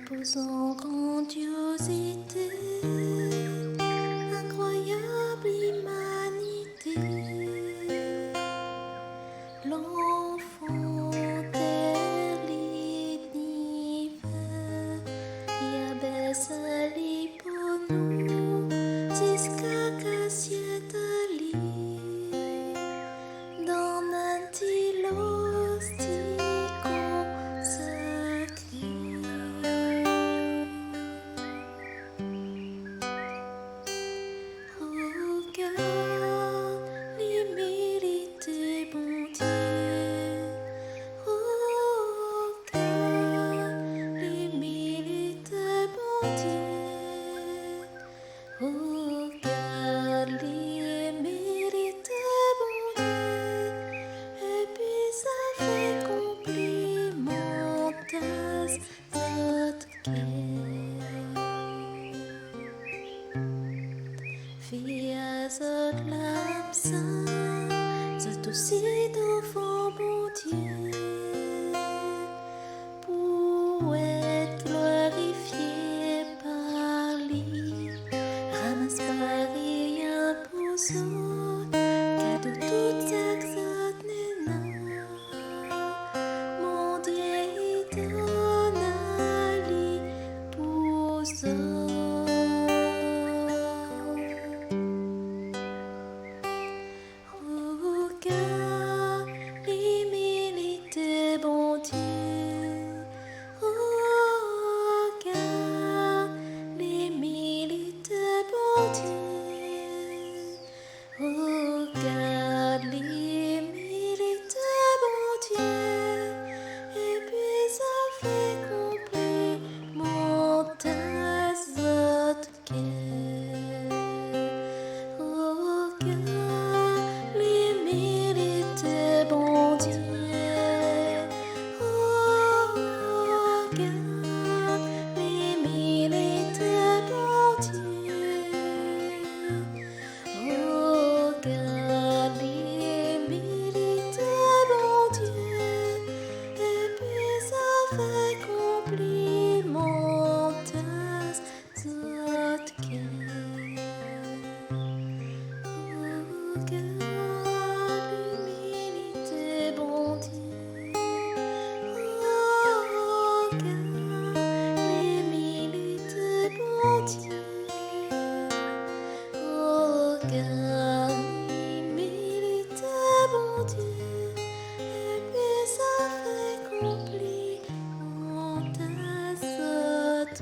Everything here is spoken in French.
Inpozan grandiozté, incroyable imanité. Lanfantèr, linivèr, abès, ziska, kasièt, dans losti, konsakré. Rogard, limilite, Bondie. Rogard, limilite, Bondie. Rogard, limilite, Bondie. Et puis ça fait complimentas via zot l'absent, zot aussi d'enfant Bondie, pour être glorifié par lui. Ramasse Paris Inpozan, cadeau toute zot nena. Mon Dieu, il donne à l'Inpozan. Rogard, limilite, Bondie. Rogard, limilite, Bondie. Rogard, limilite, Bondie. Et puis ça fait complimentas zot Rogard, limilite, Bondie. Rogard, limilite, Bondie. Rogard, limilite, Bondie. Et puis ça fait complimentas zot Rogard, limilite, Bondie. Rogard, limilite, Bondie. Rogard, limilite, Bondie. Et puis ça fait complimentas zot